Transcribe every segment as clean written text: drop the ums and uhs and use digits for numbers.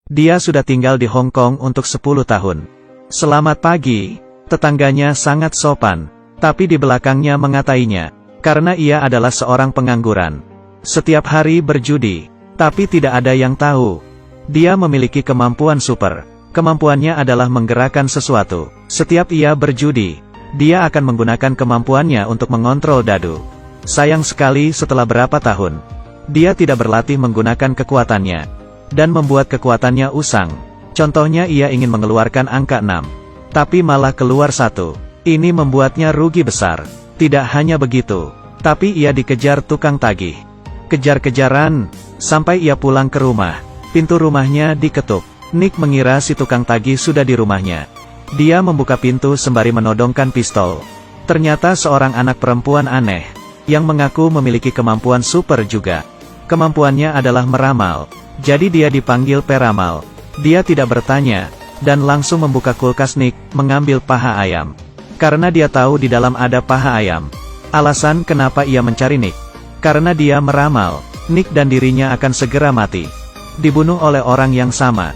Dia sudah tinggal di Hong Kong untuk 10 tahun. Selamat pagi, tetangganya sangat sopan, tapi di belakangnya mengatainya, karena ia adalah seorang pengangguran. Setiap hari berjudi, tapi tidak ada yang tahu. Dia memiliki kemampuan super. Kemampuannya adalah menggerakkan sesuatu. Setiap ia berjudi, dia akan menggunakan kemampuannya untuk mengontrol dadu. Sayang sekali setelah berapa tahun, dia tidak berlatih menggunakan kekuatannya, dan membuat kekuatannya usang. Contohnya ia ingin mengeluarkan angka 6, tapi malah keluar 1. Ini membuatnya rugi besar. Tidak hanya begitu, tapi ia dikejar tukang tagih. Kejar-kejaran, sampai ia pulang ke rumah. Pintu rumahnya diketuk. Nick mengira si tukang tagih sudah di rumahnya. Dia membuka pintu sembari menodongkan pistol. Ternyata seorang anak perempuan aneh, yang mengaku memiliki kemampuan super juga. Kemampuannya adalah meramal. Jadi dia dipanggil peramal. Dia tidak bertanya, dan langsung membuka kulkas Nick, mengambil paha ayam. Karena dia tahu di dalam ada paha ayam. Alasan kenapa ia mencari Nick, karena dia meramal, Nick dan dirinya akan segera mati. Dibunuh oleh orang yang sama.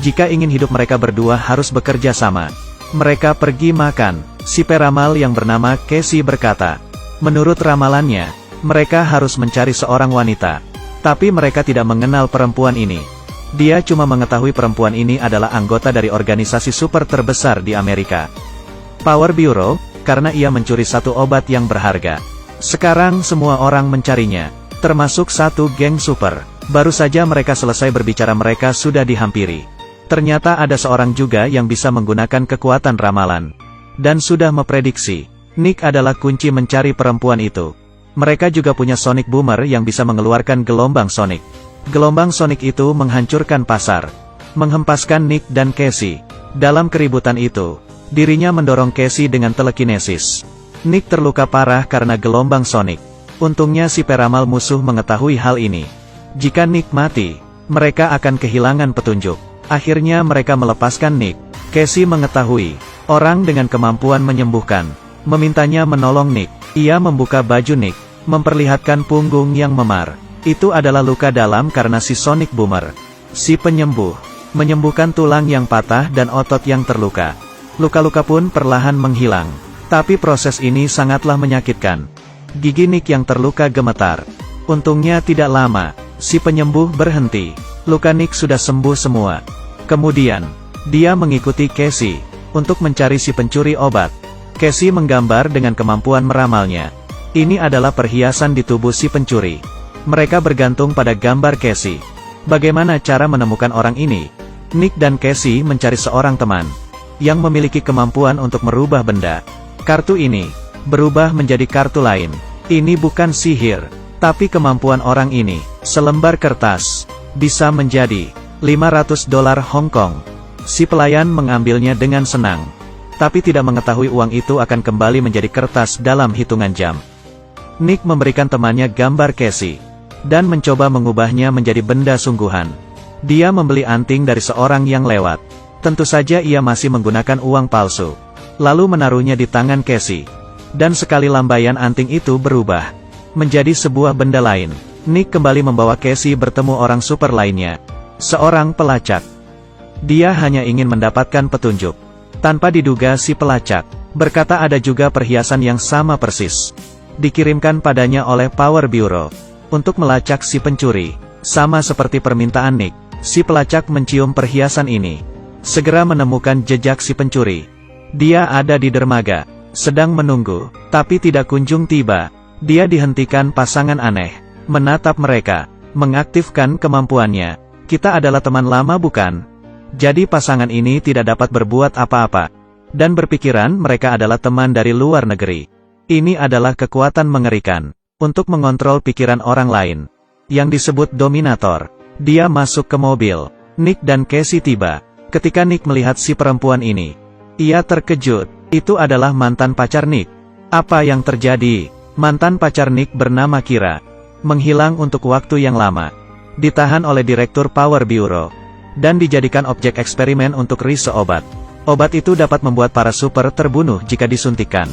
Jika ingin hidup mereka berdua harus bekerja sama. Mereka pergi makan. Si peramal yang bernama Casey berkata, menurut ramalannya, mereka harus mencari seorang wanita. Tapi mereka tidak mengenal perempuan ini. Dia cuma mengetahui perempuan ini adalah anggota dari organisasi super terbesar di Amerika, Power Bureau, karena ia mencuri satu obat yang berharga. Sekarang semua orang mencarinya, termasuk satu geng super. Baru saja mereka selesai berbicara mereka sudah dihampiri. Ternyata ada seorang juga yang bisa menggunakan kekuatan ramalan. Dan sudah memprediksi, Nick adalah kunci mencari perempuan itu. Mereka juga punya Sonic Boomer yang bisa mengeluarkan gelombang Sonic. Gelombang Sonic itu menghancurkan pasar, menghempaskan Nick dan Casey. Dalam keributan itu, dirinya mendorong Casey dengan telekinesis. Nick terluka parah karena gelombang Sonic. Untungnya si peramal musuh mengetahui hal ini. Jika Nick mati, mereka akan kehilangan petunjuk. Akhirnya mereka melepaskan Nick. Casey mengetahui, orang dengan kemampuan menyembuhkan, memintanya menolong Nick. Ia membuka baju Nick, memperlihatkan punggung yang memar. Itu adalah luka dalam karena si Sonic Boomer. Si penyembuh, menyembuhkan tulang yang patah dan otot yang terluka. Luka-luka pun perlahan menghilang. Tapi proses ini sangatlah menyakitkan. Gigi Nick yang terluka gemetar. Untungnya tidak lama, si penyembuh berhenti. Luka Nick sudah sembuh semua. Kemudian, dia mengikuti Casey untuk mencari si pencuri obat. Casey menggambar dengan kemampuan meramalnya. Ini adalah perhiasan di tubuh si pencuri. Mereka bergantung pada gambar Casey. Bagaimana cara menemukan orang ini? Nick dan Casey mencari seorang teman yang memiliki kemampuan untuk merubah benda. Kartu ini berubah menjadi kartu lain. Ini bukan sihir, tapi kemampuan orang ini. Selembar kertas bisa menjadi $500 Hong Kong. Si pelayan mengambilnya dengan senang, tapi tidak mengetahui uang itu akan kembali menjadi kertas dalam hitungan jam. Nick memberikan temannya gambar Casey, dan mencoba mengubahnya menjadi benda sungguhan. Dia membeli anting dari seorang yang lewat. Tentu saja ia masih menggunakan uang palsu. Lalu menaruhnya di tangan Casey. Dan sekali lambaian anting itu berubah menjadi sebuah benda lain. Nick kembali membawa Casey bertemu orang super lainnya. Seorang pelacak. Dia hanya ingin mendapatkan petunjuk. Tanpa diduga si pelacak berkata ada juga perhiasan yang sama persis. Dikirimkan padanya oleh Power Bureau untuk melacak si pencuri. Sama seperti permintaan Nick, si pelacak mencium perhiasan ini. Segera menemukan jejak si pencuri. Dia ada di dermaga, sedang menunggu, tapi tidak kunjung tiba. Dia dihentikan pasangan aneh, menatap mereka, mengaktifkan kemampuannya. Kita adalah teman lama bukan? Jadi pasangan ini tidak dapat berbuat apa-apa. Dan berpikiran mereka adalah teman dari luar negeri. Ini adalah kekuatan mengerikan, untuk mengontrol pikiran orang lain, yang disebut dominator. Dia masuk ke mobil. Nick dan Casey tiba. Ketika Nick melihat si perempuan ini, ia terkejut. Itu adalah mantan pacar Nick. Apa yang terjadi? Mantan pacar Nick bernama Kira menghilang untuk waktu yang lama. Ditahan oleh Direktur Power Bureau, dan dijadikan objek eksperimen untuk riset obat. Obat itu dapat membuat para super terbunuh jika disuntikan.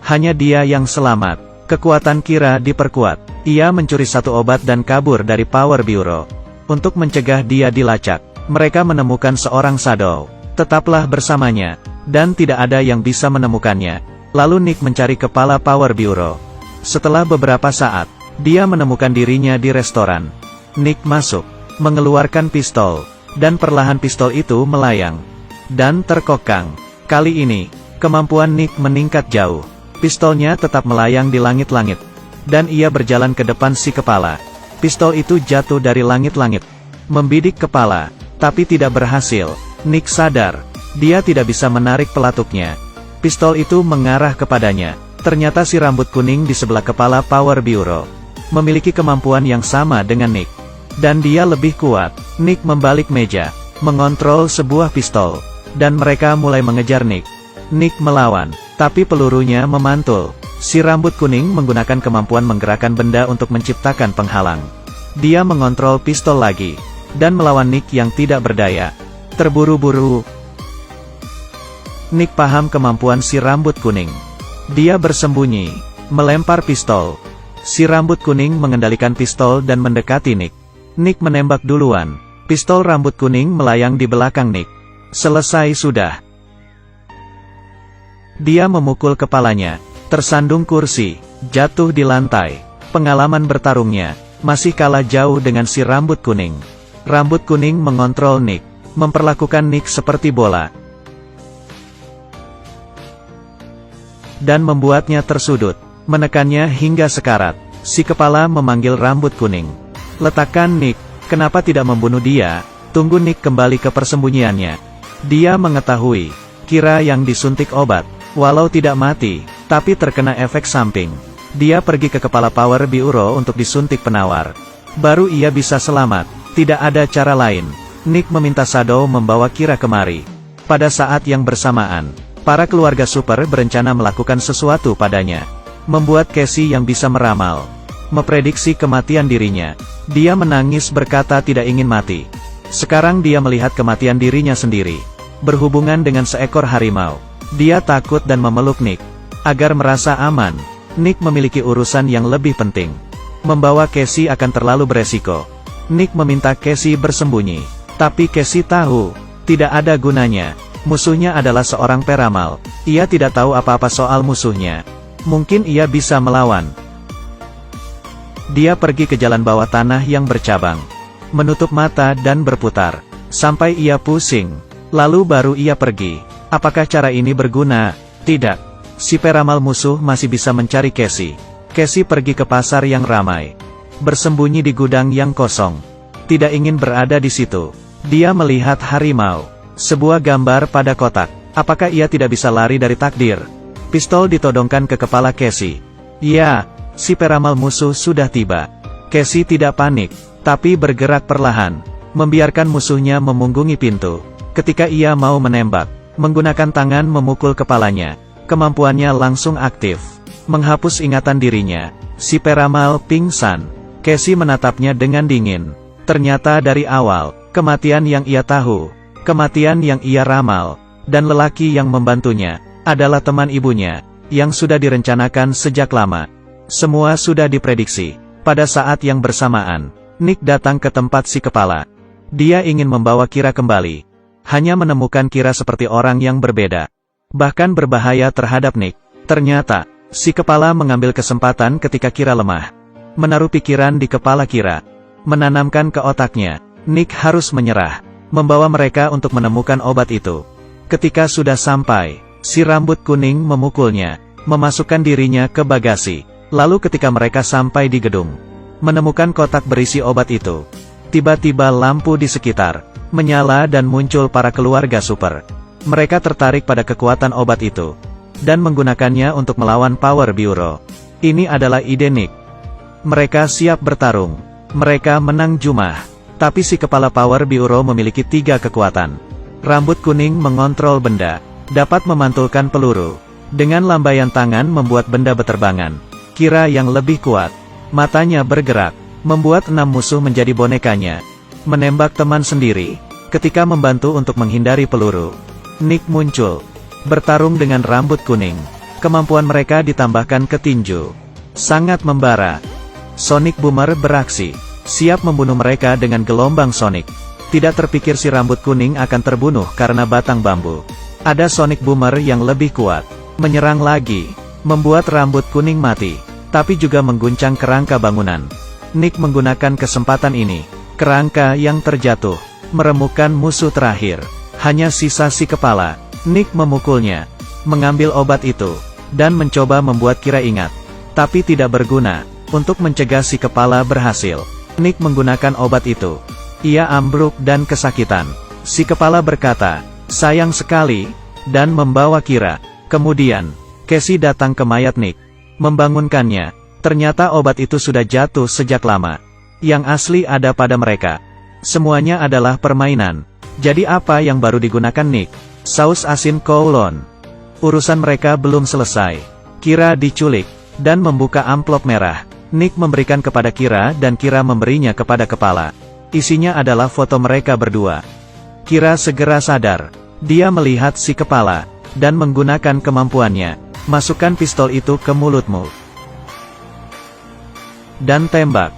Hanya dia yang selamat. Kekuatan Kira diperkuat. Ia mencuri satu obat dan kabur dari Power Bureau untuk mencegah dia dilacak. Mereka menemukan seorang Shadow. Tetaplah bersamanya, dan tidak ada yang bisa menemukannya. Lalu Nick mencari kepala Power Bureau. Setelah beberapa saat, dia menemukan dirinya di restoran. Nick masuk, mengeluarkan pistol, dan perlahan pistol itu melayang dan terkokang. Kali ini, kemampuan Nick meningkat jauh. Pistolnya tetap melayang di langit-langit, dan ia berjalan ke depan si kepala. Pistol itu jatuh dari langit-langit, membidik kepala, tapi tidak berhasil. Nick sadar, dia tidak bisa menarik pelatuknya. Pistol itu mengarah kepadanya. Ternyata si rambut kuning di sebelah kepala Power Bureau memiliki kemampuan yang sama dengan Nick. Dan dia lebih kuat. Nick membalik meja, mengontrol sebuah pistol, dan mereka mulai mengejar Nick. Nick melawan, tapi pelurunya memantul. Si rambut kuning menggunakan kemampuan menggerakkan benda untuk menciptakan penghalang. Dia mengontrol pistol lagi, dan melawan Nick yang tidak berdaya. Terburu-buru, Nick paham kemampuan si rambut kuning. Dia bersembunyi, melempar pistol. Si rambut kuning mengendalikan pistol dan mendekati Nick. Nick menembak duluan. Pistol rambut kuning melayang di belakang Nick. Selesai sudah. Dia memukul kepalanya, tersandung kursi, jatuh di lantai. Pengalaman bertarungnya masih kalah jauh dengan si rambut kuning. Rambut kuning mengontrol Nick, memperlakukan Nick seperti bola, dan membuatnya tersudut, menekannya hingga sekarat. Si kepala memanggil rambut kuning. Letakkan Nick, kenapa tidak membunuh dia? Tunggu Nick kembali ke persembunyiannya. Dia mengetahui, kira yang disuntik obat, walau tidak mati, tapi terkena efek samping. Dia pergi ke kepala Power Bureau untuk disuntik penawar. Baru ia bisa selamat, tidak ada cara lain. Nick meminta Shadow membawa Kira kemari. Pada saat yang bersamaan, para keluarga super berencana melakukan sesuatu padanya. Membuat Casey yang bisa meramal, memprediksi kematian dirinya. Dia menangis berkata tidak ingin mati. Sekarang dia melihat kematian dirinya sendiri, berhubungan dengan seekor harimau. Dia takut dan memeluk Nick, agar merasa aman. Nick memiliki urusan yang lebih penting. Membawa Casey akan terlalu beresiko. Nick meminta Casey bersembunyi, tapi Casey tahu, tidak ada gunanya. Musuhnya adalah seorang peramal. Ia tidak tahu apa-apa soal musuhnya. Mungkin ia bisa melawan. Dia pergi ke jalan bawah tanah yang bercabang, menutup mata dan berputar, sampai ia pusing. Lalu baru ia pergi. Apakah cara ini berguna? Tidak. Si peramal musuh masih bisa mencari Casey. Casey pergi ke pasar yang ramai, bersembunyi di gudang yang kosong. Tidak ingin berada di situ. Dia melihat harimau. Sebuah gambar pada kotak. Apakah ia tidak bisa lari dari takdir? Pistol ditodongkan ke kepala Casey. Ya, si peramal musuh sudah tiba. Casey tidak panik, tapi bergerak perlahan, membiarkan musuhnya memunggungi pintu. Ketika ia mau menembak, menggunakan tangan memukul kepalanya. Kemampuannya langsung aktif, menghapus ingatan dirinya. Si peramal pingsan. Casey menatapnya dengan dingin. Ternyata dari awal, kematian yang ia tahu, kematian yang ia ramal, dan lelaki yang membantunya, adalah teman ibunya, yang sudah direncanakan sejak lama. Semua sudah diprediksi. Pada saat yang bersamaan, Nick datang ke tempat si kepala. Dia ingin membawa Kira kembali. Hanya menemukan Kira seperti orang yang berbeda, bahkan berbahaya terhadap Nick. Ternyata, si kepala mengambil kesempatan ketika Kira lemah, menaruh pikiran di kepala Kira, menanamkan ke otaknya, Nick harus menyerah, membawa mereka untuk menemukan obat itu. Ketika sudah sampai, si rambut kuning memukulnya, memasukkan dirinya ke bagasi. Lalu ketika mereka sampai di gedung, menemukan kotak berisi obat itu. Tiba-tiba lampu di sekitar menyala dan muncul para keluarga super. Mereka tertarik pada kekuatan obat itu, dan menggunakannya untuk melawan Power Bureau. Ini adalah ide Nick. Mereka siap bertarung. Mereka menang jumah. Tapi si kepala Power Bureau memiliki 3 kekuatan. Rambut kuning mengontrol benda, dapat memantulkan peluru. Dengan lambaian tangan membuat benda beterbangan. Kira yang lebih kuat, matanya bergerak, membuat 6 musuh menjadi bonekanya. Menembak teman sendiri, ketika membantu untuk menghindari peluru. Nick muncul, bertarung dengan rambut kuning. Kemampuan mereka ditambahkan ke tinju. Sangat membara. Sonic Boomer beraksi, siap membunuh mereka dengan gelombang Sonic. Tidak terpikir si rambut kuning akan terbunuh karena batang bambu. Ada sonic boomer yang lebih kuat. Menyerang lagi. Membuat rambut kuning mati. Tapi juga mengguncang kerangka bangunan. Nick menggunakan kesempatan ini. Kerangka yang terjatuh. Meremukkan musuh terakhir. Hanya sisa si kepala. Nick memukulnya. Mengambil obat itu. Dan mencoba membuat Kira ingat. Tapi tidak berguna. Untuk mencegah si kepala berhasil. Nick menggunakan obat itu. Ia ambruk dan kesakitan. Si kepala berkata, sayang sekali, dan membawa Kira. Kemudian, Casey datang ke mayat Nick. Membangunkannya. Ternyata obat itu sudah jatuh sejak lama. Yang asli ada pada mereka. Semuanya adalah permainan. Jadi apa yang baru digunakan Nick? Saus asin Kowloon. Urusan mereka belum selesai. Kira diculik, dan membuka amplop merah. Nick memberikan kepada Kira dan Kira memberinya kepada kepala. Isinya adalah foto mereka berdua. Kira segera sadar. Dia melihat si kepala, dan menggunakan kemampuannya. Masukkan pistol itu ke mulutmu. Dan tembak.